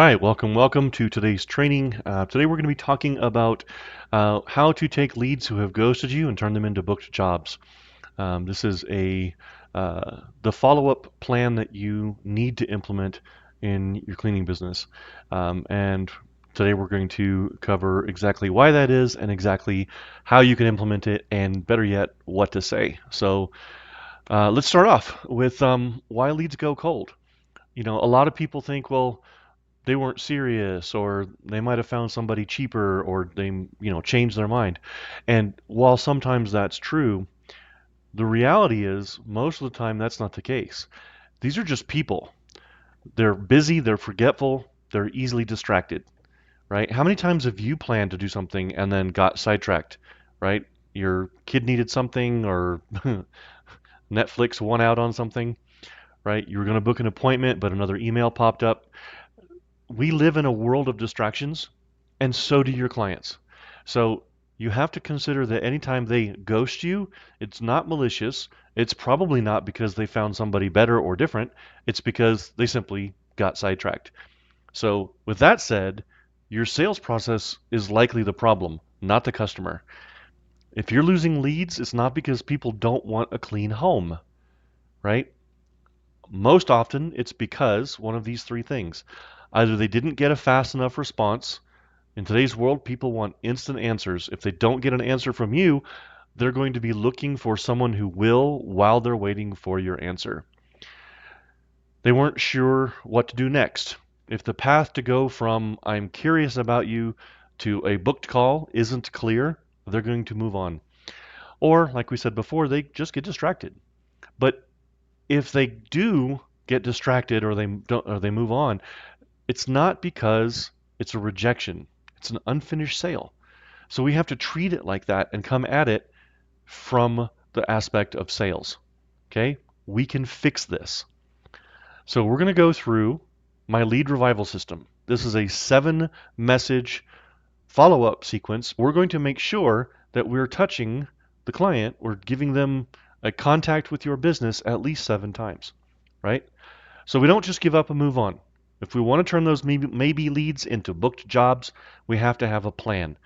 right, welcome to today's training. Today we're going to be talking about how to take leads who have ghosted you and turn them into booked jobs. This is the follow-up plan that you need to implement in your cleaning business. And today we're going to cover exactly why that is and exactly how you can implement it, and better yet, what to say. So let's start off with why leads go cold. A lot of people think, well, they weren't serious, or they might have found somebody cheaper, or they changed their mind. And while sometimes that's true, the reality is most of the time that's not the case. These are just people. They're busy, they're forgetful, they're easily distracted, right? How many times have you planned to do something and then got sidetracked, right? Your kid needed something, or Netflix won out on something, right? You were going to book an appointment, but another email popped up. We live in a world of distractions, and so do your clients. So you have to consider that anytime they ghost you, it's not malicious. It's probably not because they found somebody better or different. It's because they simply got sidetracked. So, with that said, your sales process is likely the problem, not the customer. If you're losing leads, it's not because people don't want a clean home, right? Most often, it's because one of these three things. Either they didn't get a fast enough response. In today's world, people want instant answers. If they don't get an answer from you, they're going to be looking for someone who will while they're waiting for your answer. They weren't sure what to do next. If the path to go from "I'm curious about you" to a booked call isn't clear, they're going to move on. Or, like we said before, they just get distracted. But if they do get distracted, or they move on, it's not because it's a rejection. It's an unfinished sale. So we have to treat it like that and come at it from the aspect of sales. Okay? We can fix this. So we're going to go through my lead revival system. This is a 7-message follow-up sequence. We're going to make sure that we're touching the client. We're giving them a contact with your business at least 7 times, right? So we don't just give up and move on. If we want to turn those maybe leads into booked jobs, we have to have a plan.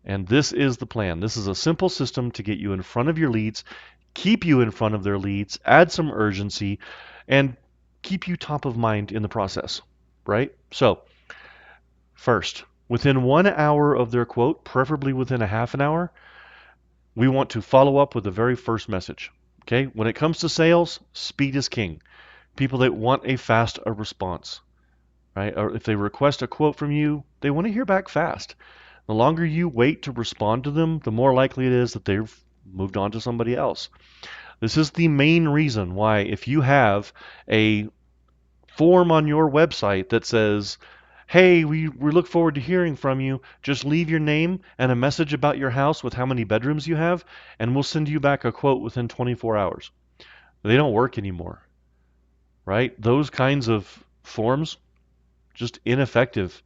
And this is the plan. This is a simple system to get you in front of your leads, keep you in front of their leads, add some urgency, and keep you top of mind in the process, right? So, first, within 1 hour of their quote, preferably within a half an hour, we want to follow up with the very first message. Okay? When it comes to sales, speed is king. People that want a fast response, right? Or if they request a quote from you, they want to hear back fast. The longer you wait to respond to them, the more likely it is that they've moved on to somebody else. This is the main reason why, if you have a form on your website that says, "Hey, we look forward to hearing from you. Just leave your name and a message about your house with how many bedrooms you have, and we'll send you back a quote within 24 hours." They don't work anymore, right? Those kinds of forms, just ineffective.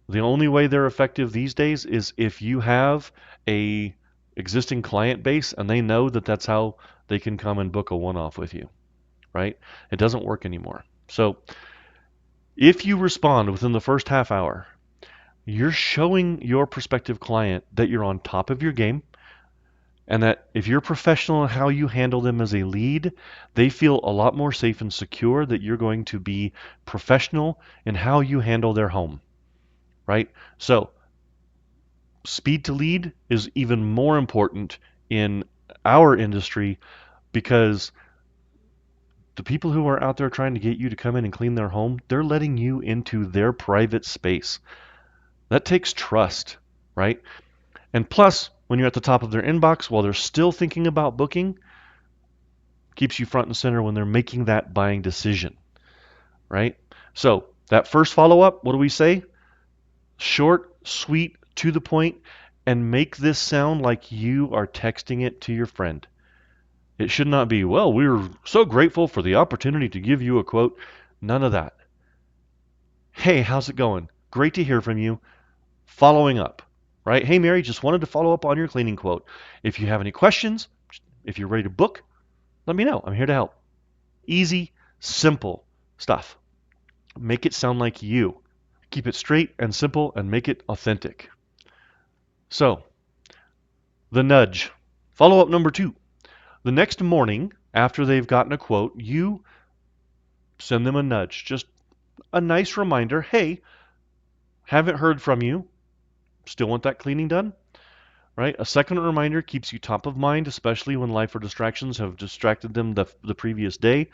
The only way they're effective these days is if you have a existing client base and they know that that's how they can come and book a one-off with you, right? It doesn't work anymore. So if you respond within the first half hour, you're showing your prospective client that you're on top of your game, and that if you're professional in how you handle them as a lead, they feel a lot more safe and secure that you're going to be professional in how you handle their home, right? So speed to lead is even more important in our industry, because the people who are out there trying to get you to come in and clean their home, they're letting you into their private space. That takes trust, right? And plus, when you're at the top of their inbox while they're still thinking about booking, keeps you front and center when they're making that buying decision, right? So that first follow-up, what do we say? Short, sweet, to the point, and make this sound like you are texting it to your friend. It should not be, "Well, we're so grateful for the opportunity to give you a quote." None of that. "Hey, how's it going? Great to hear from you. Following up." Right? "Hey, Mary, just wanted to follow up on your cleaning quote. If you have any questions, if you're ready to book, let me know. I'm here to help." Easy, simple stuff. Make it sound like you. Keep it straight and simple and make it authentic. So, the nudge. Follow up number 2. The next morning, after they've gotten a quote, you send them a nudge. Just a nice reminder, hey, haven't heard from you. Still want that cleaning done? Right? A second reminder keeps you top of mind, especially when life or distractions have distracted them the previous day.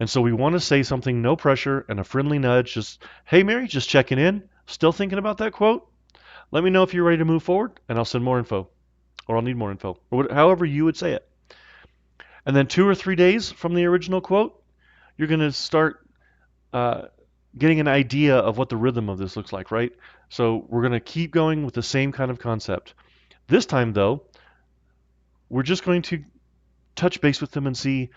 And so we want to say something, no pressure, and a friendly nudge. Just, hey, Mary, just checking in. Still thinking about that quote? Let me know if you're ready to move forward, and I'll send more info, or I'll need more info, or however you would say it. And then 2 or 3 days from the original quote, you're going to start uh, getting an idea of what the rhythm of this looks like, right? So we're going to keep going with the same kind of concept. This time, though, we're just going to touch base with them and see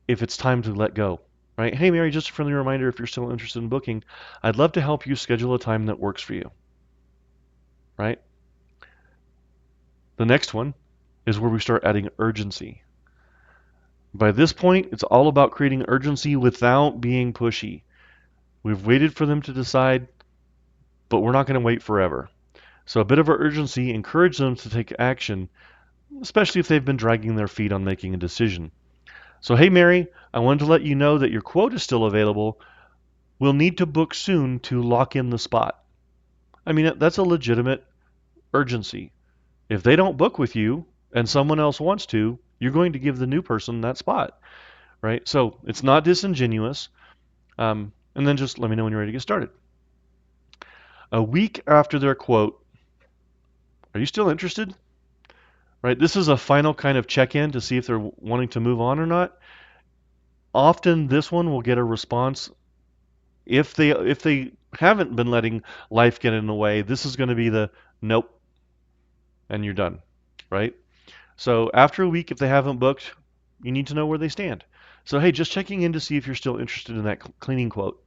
if it's time to let go, right? Hey, Mary, just a friendly reminder, if you're still interested in booking, I'd love to help you schedule a time that works for you, right? The next one is where we start adding urgency. By this point, it's all about creating urgency without being pushy. We've waited for them to decide, but we're not going to wait forever. So a bit of urgency encourages them to take action, especially if they've been dragging their feet on making a decision. So, hey, Mary, I wanted to let you know that your quote is still available. We'll need to book soon to lock in the spot. I mean, that's a legitimate urgency. If they don't book with you and someone else wants to, you're going to give the new person that spot, right? So it's not disingenuous. And then just let me know when you're ready to get started. A week after their quote, are you still interested? Right? This is a final kind of check-in to see if they're wanting to move on or not. Often this one will get a response. If they haven't been letting life get in the way, this is going to be the nope, and you're done, right? So after a week, if they haven't booked, you need to know where they stand. So hey, just checking in to see if you're still interested in that cleaning quote.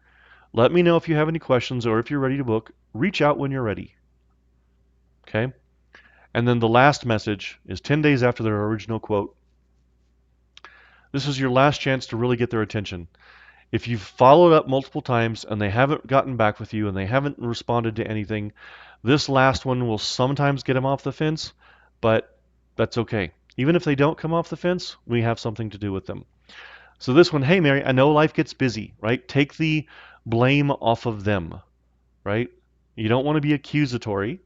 Let me know if you have any questions or if you're ready to book. Reach out when you're ready. Okay? And then the last message is 10 days after their original quote. This is your last chance to really get their attention. If you've followed up multiple times and they haven't gotten back with you and they haven't responded to anything, this last one will sometimes get them off the fence, but that's okay. Even if they don't come off the fence, we have something to do with them. So this one, hey Mary, I know life gets busy, right? Take the blame off of them, right? You don't want to be accusatory.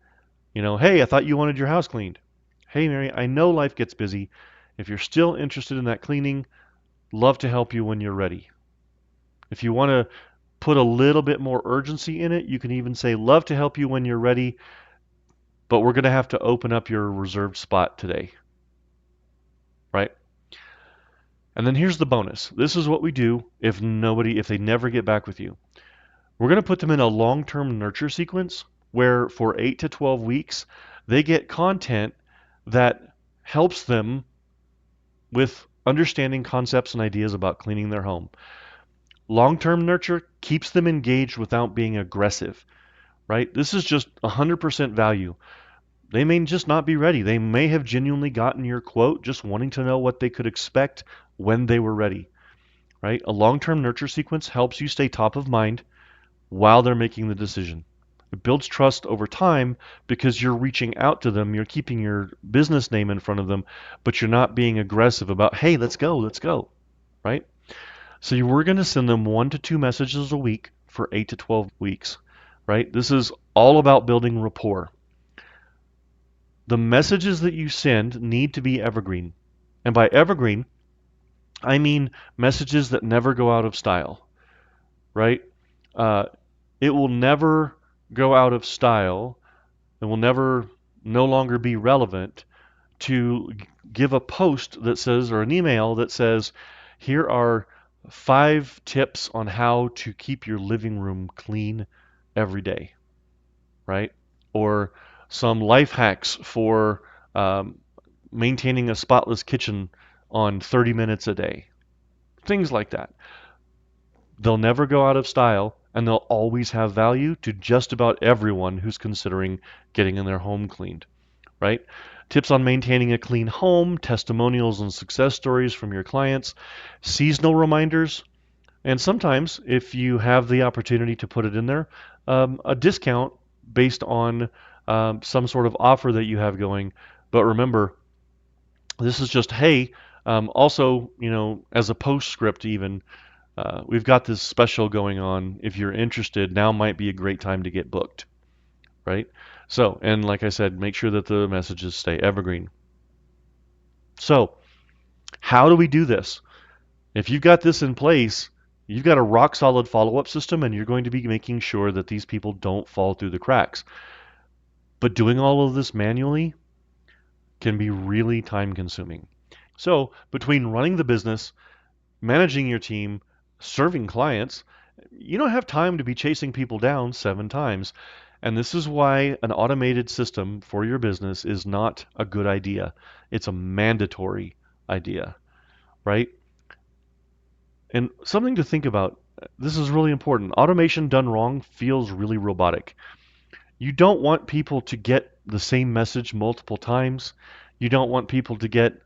Hey, I thought you wanted your house cleaned. Hey Mary, I know life gets busy. If you're still interested in that cleaning, love to help you when you're ready. If you want to put a little bit more urgency in it, you can even say, love to help you when you're ready, but we're going to have to open up your reserved spot today, right? And then here's the bonus. This is what we do if they never get back with you. We're going to put them in a long-term nurture sequence where for 8 to 12 weeks, they get content that helps them with understanding concepts and ideas about cleaning their home. Long-term nurture keeps them engaged without being aggressive, right? This is just 100% value. They may just not be ready. They may have genuinely gotten your quote just wanting to know what they could expect when they were ready, right? A long-term nurture sequence helps you stay top of mind while they're making the decision. It builds trust over time because you're reaching out to them, you're keeping your business name in front of them, but you're not being aggressive about, hey, let's go, right? So we're going to send them 1 to 2 messages a week for 8 to 12 weeks, right? This is all about building rapport. The messages that you send need to be evergreen. And by evergreen, I mean messages that never go out of style, right? Uh, it will never go out of style and will never no longer be relevant to give a post that says, or an email that says, here are 5 tips on how to keep your living room clean every day, right? Or some life hacks for maintaining a spotless kitchen on 30 minutes a day. Things like that. They'll never go out of style and they'll always have value to just about everyone who's considering getting in their home cleaned, right? Tips on maintaining a clean home, testimonials and success stories from your clients, seasonal reminders. And sometimes, if you have the opportunity to put it in there, a discount based on some sort of offer that you have going. But remember, this is just, hey, also, as a postscript, even, we've got this special going on. If you're interested, now might be a great time to get booked, right? So, and like I said, make sure that the messages stay evergreen. So, how do we do this? If you've got this in place, you've got a rock solid follow up system, and you're going to be making sure that these people don't fall through the cracks. But doing all of this manually can be really time consuming. So, between running the business, managing your team, serving clients, you don't have time to be chasing people down 7 times. And this is why an automated system for your business is not a good idea. It's a mandatory idea, right? And something to think about. This is really important. Automation done wrong feels really robotic. You don't want people to get the same message multiple times. You don't want people to get,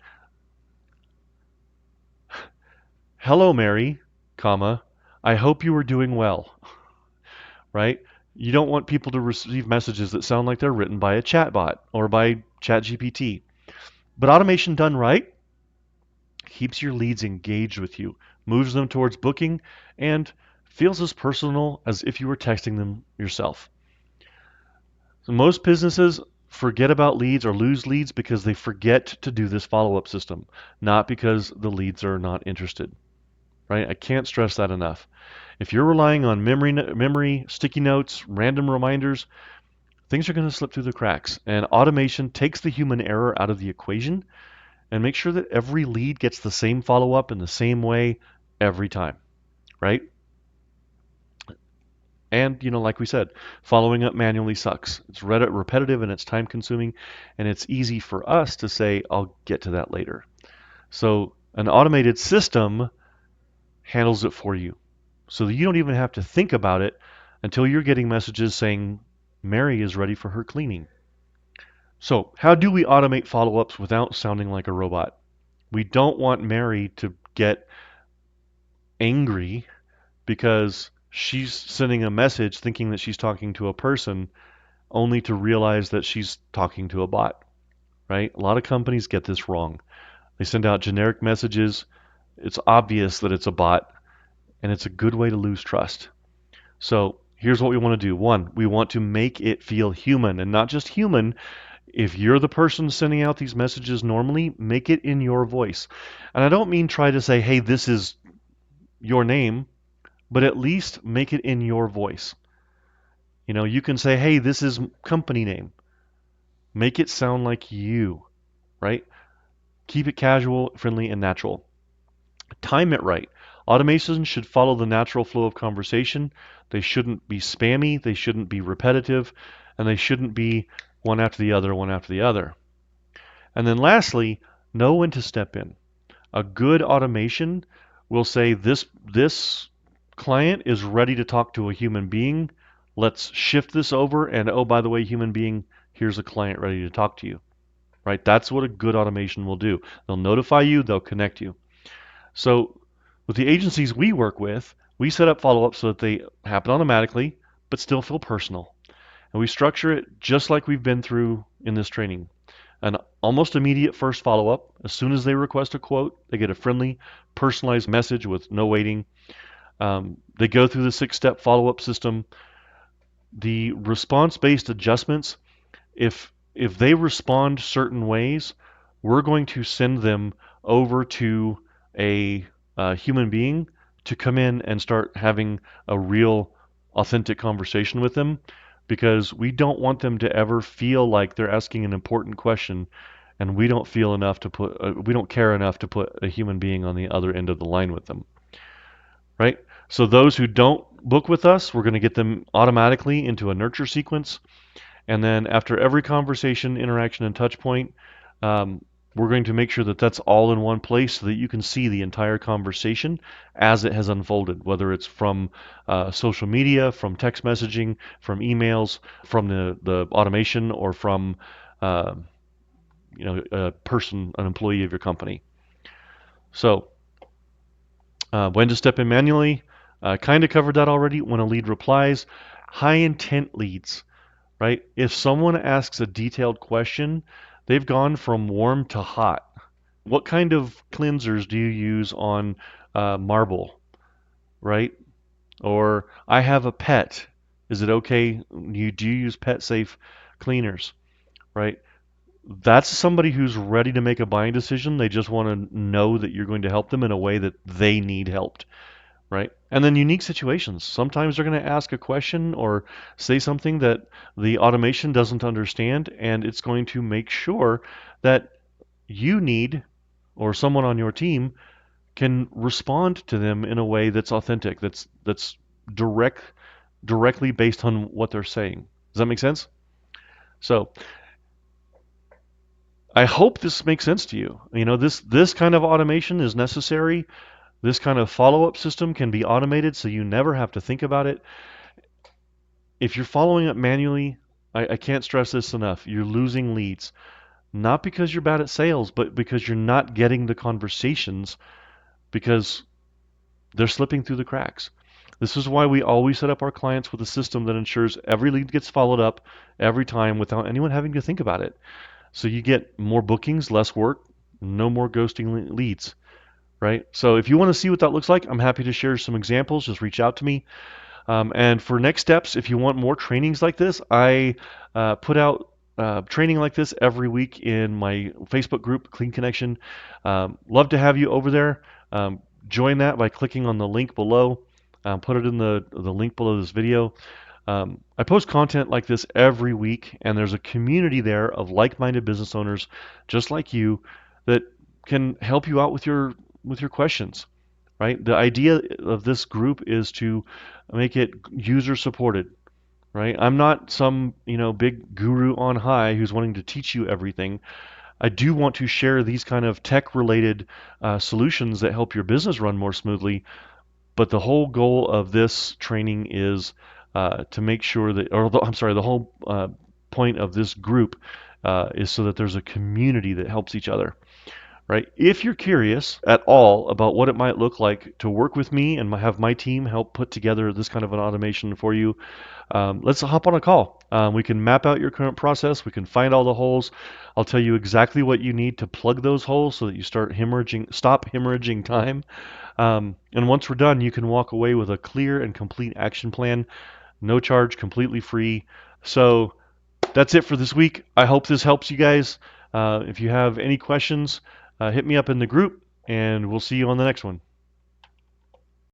"Hello, Mary, comma, I hope you are doing well," right? You don't want people to receive messages that sound like they're written by a chatbot or by ChatGPT. But automation done right keeps your leads engaged with you, moves them towards booking, and feels as personal as if you were texting them yourself. So most businesses forget about leads or lose leads because they forget to do this follow-up system, not because the leads are not interested, right? I can't stress that enough. If you're relying on memory, sticky notes, random reminders, things are going to slip through the cracks. And automation takes the human error out of the equation and makes sure that every lead gets the same follow-up in the same way every time, right? And, like we said, following up manually sucks. It's repetitive and it's time consuming, and it's easy for us to say, I'll get to that later. So an automated system handles it for you. So that you don't even have to think about it until you're getting messages saying Mary is ready for her cleaning. So, how do we automate follow ups without sounding like a robot? We don't want Mary to get angry because she's sending a message thinking that she's talking to a person only to realize that she's talking to a bot, right? A lot of companies get this wrong. They send out generic messages. It's obvious that it's a bot, and it's a good way to lose trust. So here's what we want to do. One, we want to make it feel human, and not just human. If you're the person sending out these messages normally, make it in your voice. And I don't mean try to say, hey, this is your name, but at least make it in your voice. You can say, hey, this is company name. Make it sound like you, right? Keep it casual, friendly, and natural. Time it right. Automation should follow the natural flow of conversation. They shouldn't be spammy, they shouldn't be repetitive, and they shouldn't be one after the other, one after the other. And then lastly, know when to step in. A good automation will say this client is ready to talk to a human being. Let's shift this over, and oh, by the way, human being, here's a client ready to talk to you. Right? That's what a good automation will do. They'll notify you, they'll connect you. So with the agencies we work with, we set up follow-ups so that they happen automatically, but still feel personal. And we structure it just like we've been through in this training. An almost immediate first follow-up. As soon as they request a quote, they get a friendly, personalized message with no waiting. They go through the 6-step follow-up system. The response-based adjustments, if they respond certain ways, we're going to send them over to a human being to come in and start having a real, authentic conversation with them, because we don't want them to ever feel like they're asking an important question, and we don't care enough to put a human being on the other end of the line with them, right? So those who don't book with us, we're going to get them automatically into a nurture sequence. And then after every conversation, interaction, and touch point, we're going to make sure that that's all in one place so that you can see the entire conversation as it has unfolded, whether it's from social media, from text messaging, from emails, from the automation, or from uh, a person, an employee of your company. So When to step in manually, kind of covered that already. When a lead replies, high intent leads, right? If someone asks a detailed question, they've gone from warm to hot. What kind of cleansers do you use on marble, right? Or I have a pet. Is it okay? Do you use pet safe cleaners, right? That's somebody who's ready to make a buying decision. They just want to know that you're going to help them in a way that they need helped, right? And then unique situations. Sometimes they're going to ask a question or say something that the automation doesn't understand, and it's going to make sure that you need or someone on your team can respond to them in a way that's authentic, that's direct, directly based on what they're saying. Does that make sense? So I hope this makes sense to you. You know, this kind of automation is necessary. This kind of follow-up system can be automated so you never have to think about it. If you're following up manually, I can't stress this enough. You're losing leads, not because you're bad at sales, but because you're not getting the conversations because they're slipping through the cracks. This is why we always set up our clients with a system that ensures every lead gets followed up every time without anyone having to think about it. So you get more bookings, less work, no more ghosting leads, right? So if you want to see what that looks like, I'm happy to share some examples. Just reach out to me. And for next steps, if you want more trainings like this, I put out training like this every week in my Facebook group, Clean Connection. Love to have you over there. Join that by clicking on the link below. Put it in the link below this video. I post content like this every week, and there's a community there of like-minded business owners just like you that can help you out with your questions, right? The idea of this group is to make it user supported, right? I'm not some, big guru on high who's wanting to teach you everything. I do want to share these kind of tech related solutions that help your business run more smoothly. But the whole goal of this training is to make sure that, I'm sorry, the whole point of this group is so that there's a community that helps each other, right? If you're curious at all about what it might look like to work with me and have my team help put together this kind of an automation for you, let's hop on a call. We can map out your current process. We can find all the holes. I'll tell you exactly what you need to plug those holes so that you stop hemorrhaging time. And once we're done, you can walk away with a clear and complete action plan, no charge, completely free. So that's it for this week. I hope this helps you guys. If you have any questions, hit me up in the group, and we'll see you on the next one.